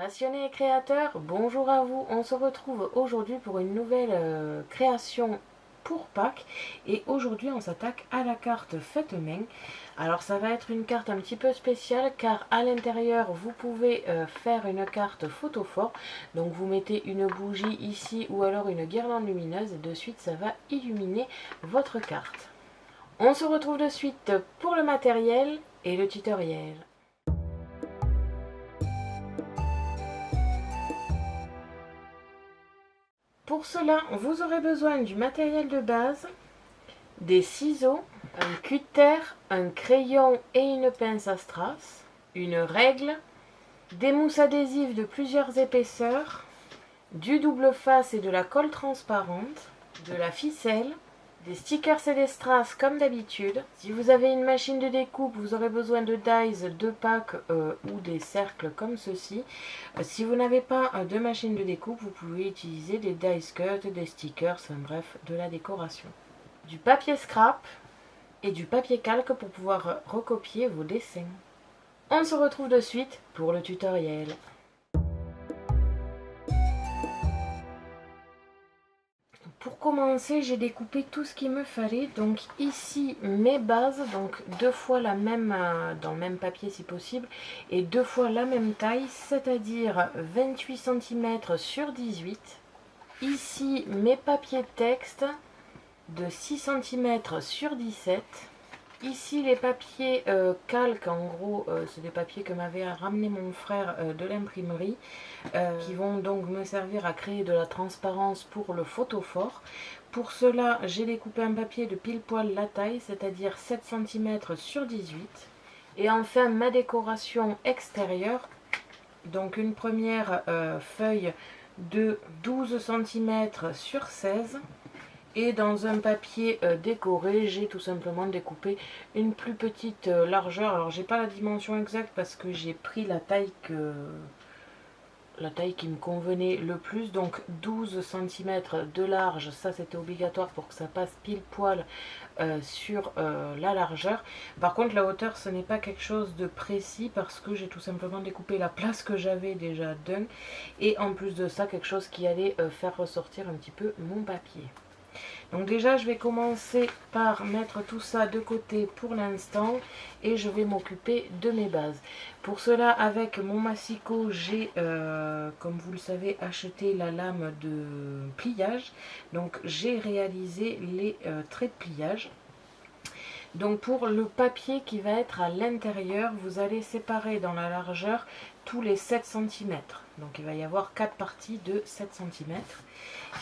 Passionnés et créateurs, bonjour à vous. On se retrouve aujourd'hui pour une nouvelle création pour Pâques. Et aujourd'hui, on s'attaque à la carte Fête main. Alors ça va être une carte un petit peu spéciale car à l'intérieur, vous pouvez faire une carte photophore. Donc vous mettez une bougie ici ou alors une guirlande lumineuse et de suite, ça va illuminer votre carte. On se retrouve de suite pour le matériel et le tutoriel. Pour cela, vous aurez besoin du matériel de base, des ciseaux, un cutter, un crayon et une pince à strass, une règle, des mousses adhésives de plusieurs épaisseurs, du double face et de la colle transparente, de la ficelle, des stickers et des strass comme d'habitude. Si vous avez une machine de découpe, vous aurez besoin de dies, de packs ou des cercles comme ceci. Si vous n'avez pas de machine de découpe, vous pouvez utiliser des dies cut, des stickers, bref, de la décoration. Du papier scrap et du papier calque pour pouvoir recopier vos dessins. On se retrouve de suite pour le tutoriel. Pour commencer, j'ai découpé tout ce qu'il me fallait. Donc ici, mes bases, donc deux fois la même, dans le même papier si possible, et deux fois la même taille, c'est-à-dire 28 cm sur 18. Ici, mes papiers texte de 6 cm sur 17. Ici, les papiers calques, en gros, c'est des papiers que m'avait ramené mon frère de l'imprimerie, qui vont donc me servir à créer de la transparence pour le photophore. Pour cela, j'ai découpé un papier de pile poil la taille, c'est-à-dire 7 cm sur 18. Et enfin, ma décoration extérieure, donc une première feuille de 12 cm sur 16. Et dans un papier décoré, j'ai tout simplement découpé une plus petite largeur. Alors j'ai pas la dimension exacte parce que j'ai pris la taille qui me convenait le plus. Donc 12 cm de large, ça c'était obligatoire pour que ça passe pile poil sur la largeur. Par contre la hauteur, ce n'est pas quelque chose de précis parce que j'ai tout simplement découpé la place que j'avais déjà d'un. Et en plus de ça, quelque chose qui allait faire ressortir un petit peu mon papier. Donc déjà, je vais commencer par mettre tout ça de côté pour l'instant et je vais m'occuper de mes bases. Pour cela, avec mon massicot, j'ai, comme vous le savez, acheté la lame de pliage. Donc j'ai réalisé les traits de pliage. Donc pour le papier qui va être à l'intérieur, vous allez séparer dans la largeur tous les 7 cm. Donc il va y avoir 4 parties de 7 cm.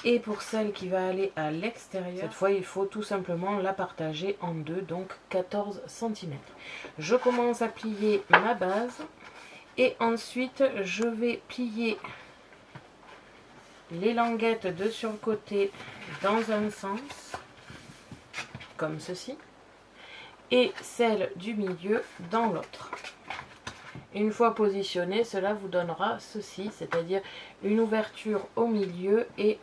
Et pour celle qui va aller à l'extérieur, cette fois il faut tout simplement la partager en deux, donc 14 cm. Je commence à plier ma base et ensuite je vais plier les languettes de sur le côté dans un sens, comme ceci, et celle du milieu dans l'autre. Une fois positionné, cela vous donnera ceci, c'est-à-dire une ouverture au milieu et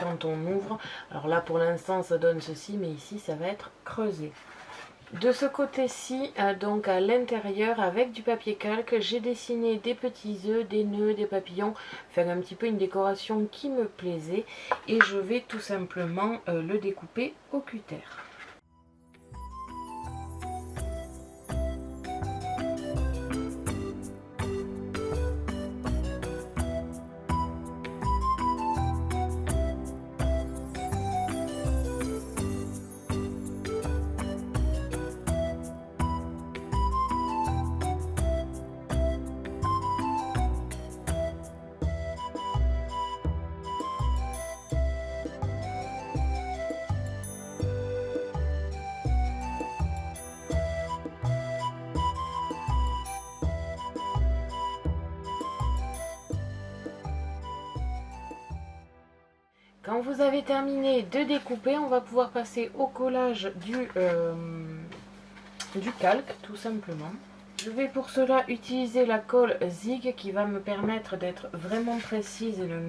quand on ouvre, alors là pour l'instant ça donne ceci, mais ici ça va être creusé. De ce côté-ci, donc à l'intérieur, avec du papier calque, j'ai dessiné des petits œufs, des nœuds, des papillons, faire un petit peu une décoration qui me plaisait et je vais tout simplement le découper au cutter. Quand vous avez terminé de découper, on va pouvoir passer au collage du calque, tout simplement. Je vais pour cela utiliser la colle Zig qui va me permettre d'être vraiment précise et de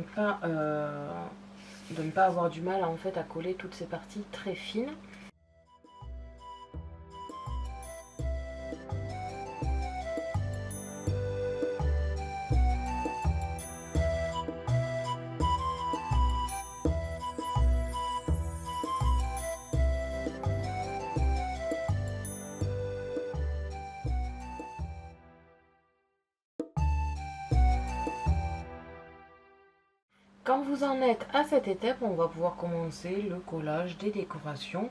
ne pas avoir du mal en fait à coller toutes ces parties très fines. quand vous en êtes à cette étape, on va pouvoir commencer le collage des décorations.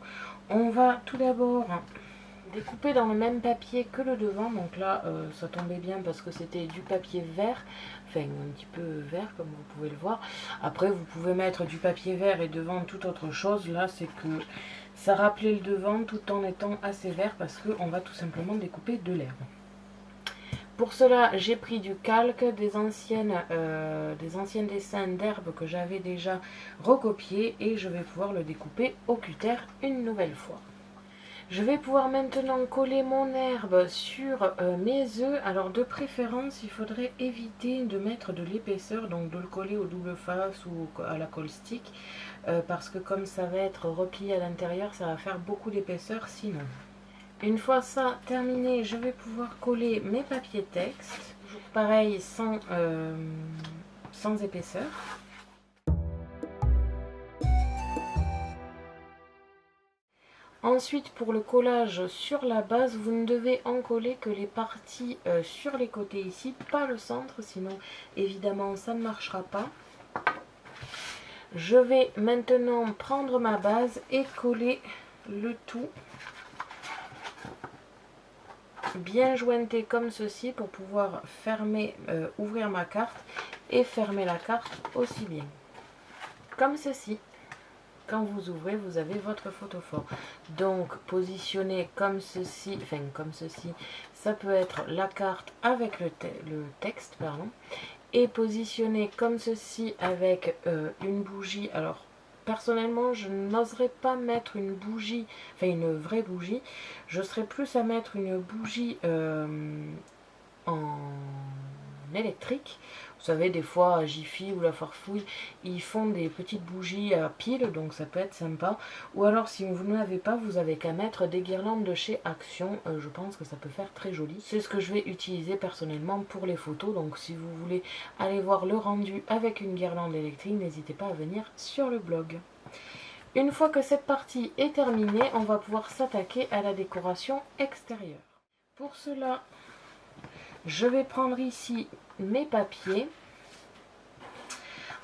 On va tout d'abord découper dans le même papier que le devant. Donc là, ça tombait bien parce que c'était du papier vert, enfin un petit peu vert comme vous pouvez le voir. Après, vous pouvez mettre du papier vert et devant toute autre chose. Là, c'est que ça rappelait le devant tout en étant assez vert parce qu'on va tout simplement découper de l'herbe. Pour cela, j'ai pris du calque, des anciens dessins d'herbe que j'avais déjà recopiés et je vais pouvoir le découper au cutter une nouvelle fois. Je vais pouvoir maintenant coller mon herbe sur mes œufs. Alors de préférence, il faudrait éviter de mettre de l'épaisseur, donc de le coller au double face ou à la colle stick, parce que comme ça va être replié à l'intérieur, ça va faire beaucoup d'épaisseur sinon. Une fois ça terminé, je vais pouvoir coller mes papiers texte, toujours pareil sans épaisseur. Ensuite, pour le collage sur la base, vous ne devez en coller que les parties sur les côtés ici, pas le centre, sinon évidemment ça ne marchera pas. Je vais maintenant prendre ma base et coller le tout bien jointé comme ceci pour pouvoir fermer, ouvrir ma carte et fermer la carte aussi bien. Comme ceci. Quand vous ouvrez, vous avez votre photophore. Donc, positionné comme ceci, enfin comme ceci, ça peut être la carte avec le texte, pardon, et positionné comme ceci avec une bougie. Alors, personnellement, je n'oserais pas mettre une bougie, enfin une vraie bougie. Je serais plus à mettre une bougie en électrique. Vous savez, des fois à Jiffy ou la Farfouille, ils font des petites bougies à piles, donc ça peut être sympa. Ou alors si vous n'avez pas, vous avez qu'à mettre des guirlandes de chez Action. Je pense que ça peut faire très joli. C'est ce que je vais utiliser personnellement pour les photos. Donc si vous voulez aller voir le rendu avec une guirlande électrique, n'hésitez pas à venir sur le blog. Une fois que cette partie est terminée, on va pouvoir s'attaquer à la décoration extérieure. Pour cela, je vais prendre ici mes papiers,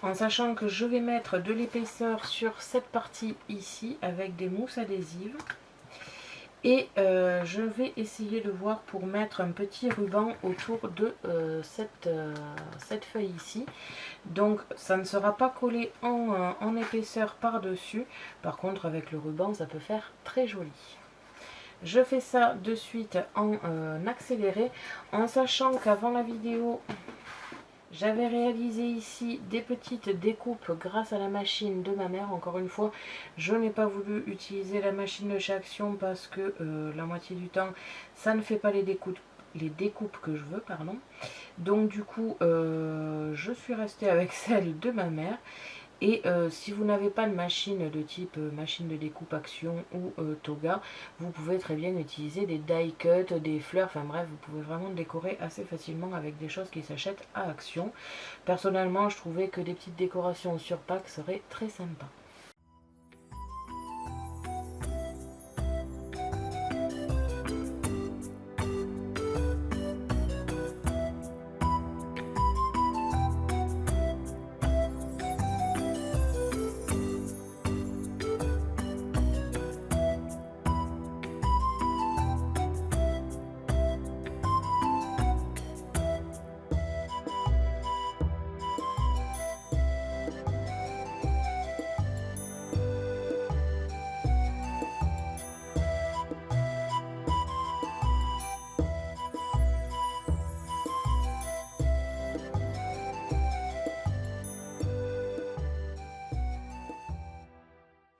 en sachant que je vais mettre de l'épaisseur sur cette partie ici avec des mousses adhésives. Et je vais essayer de voir pour mettre un petit ruban autour de cette feuille ici. Donc ça ne sera pas collé en épaisseur par-dessus. Par contre avec le ruban ça peut faire très joli. Je fais ça de suite en accéléré, en sachant qu'avant la vidéo, j'avais réalisé ici des petites découpes grâce à la machine de ma mère. Encore une fois, je n'ai pas voulu utiliser la machine de chez Action parce que la moitié du temps, ça ne fait pas les découpes que je veux, pardon. Donc du coup, je suis restée avec celle de ma mère. Et si vous n'avez pas de machine de type machine de découpe Action ou Toga, vous pouvez très bien utiliser des die cut, des fleurs, enfin bref, vous pouvez vraiment décorer assez facilement avec des choses qui s'achètent à Action. Personnellement, je trouvais que des petites décorations sur pack seraient très sympas.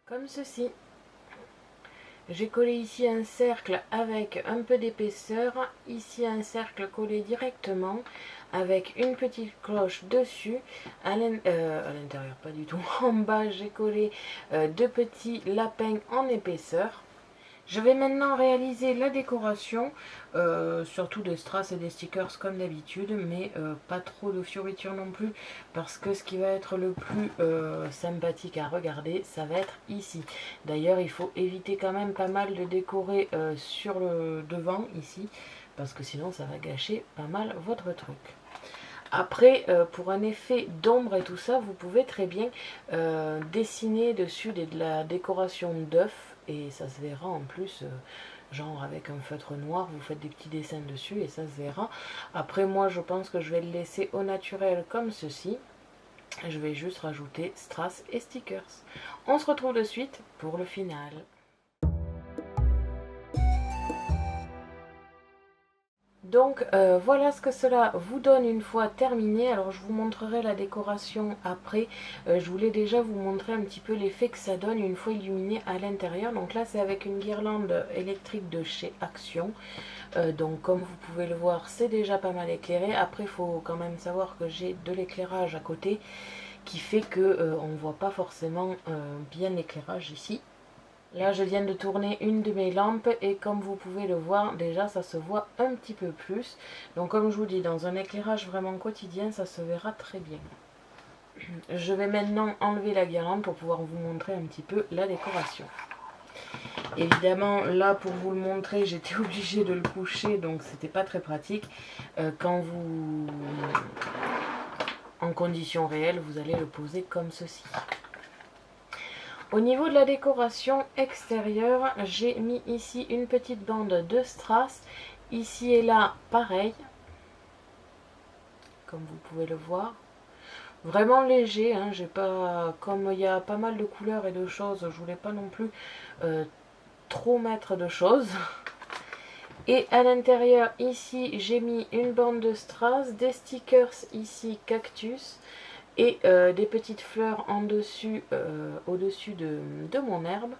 Comme ceci. J'ai collé ici un cercle avec un peu d'épaisseur, ici un cercle collé directement avec une petite cloche dessus, à l'intérieur pas du tout, en bas j'ai collé deux petits lapins en épaisseur. Je vais maintenant réaliser la décoration, surtout des strass et des stickers comme d'habitude, mais pas trop de fioritures non plus, parce que ce qui va être le plus sympathique à regarder, ça va être ici. D'ailleurs, il faut éviter quand même pas mal de décorer sur le devant, ici, parce que sinon ça va gâcher pas mal votre truc. Après, pour un effet d'ombre et tout ça, vous pouvez très bien dessiner dessus de la décoration d'œufs et ça se verra en plus, genre avec un feutre noir, vous faites des petits dessins dessus et ça se verra. Après, moi, je pense que je vais le laisser au naturel comme ceci. Je vais juste rajouter strass et stickers. On se retrouve de suite pour le final. Donc voilà ce que cela vous donne une fois terminé. Alors je vous montrerai la décoration après. Je voulais déjà vous montrer un petit peu l'effet que ça donne une fois illuminé à l'intérieur. Donc là c'est avec une guirlande électrique de chez Action. Donc comme vous pouvez le voir c'est déjà pas mal éclairé. Après il faut quand même savoir que j'ai de l'éclairage à côté qui fait que on ne voit pas forcément bien l'éclairage ici. Là je viens de tourner une de mes lampes et comme vous pouvez le voir déjà ça se voit un petit peu plus. Donc comme je vous dis, dans un éclairage vraiment quotidien ça se verra très bien. Je vais maintenant enlever la guirlande pour pouvoir vous montrer un petit peu la décoration. Évidemment là pour vous le montrer j'étais obligée de le coucher donc c'était pas très pratique. Quand vous en conditions réelles vous allez le poser comme ceci. Au niveau de la décoration extérieure, j'ai mis ici une petite bande de strass. Ici et là, pareil. Comme vous pouvez le voir. Vraiment léger, hein, j'ai pas, comme il y a pas mal de couleurs et de choses, je voulais pas non plus trop mettre de choses. Et à l'intérieur, ici, j'ai mis une bande de strass, des stickers ici, cactus. Et des petites fleurs en dessus, au-dessus de mon herbe.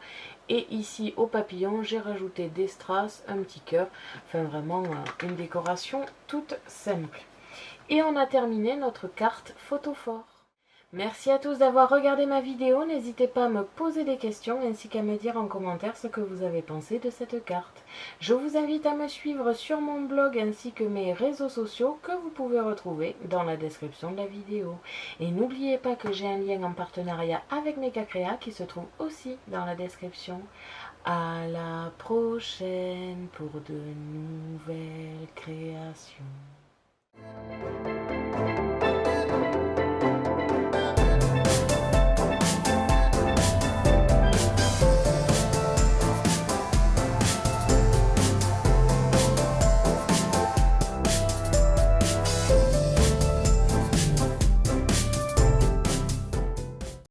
Et ici au papillon j'ai rajouté des strass, un petit cœur, enfin vraiment une décoration toute simple. Et on a terminé notre carte photophore. Merci à tous d'avoir regardé ma vidéo, n'hésitez pas à me poser des questions ainsi qu'à me dire en commentaire ce que vous avez pensé de cette carte. Je vous invite à me suivre sur mon blog ainsi que mes réseaux sociaux que vous pouvez retrouver dans la description de la vidéo. Et n'oubliez pas que j'ai un lien en partenariat avec Megacrea qui se trouve aussi dans la description. À la prochaine pour de nouvelles créations.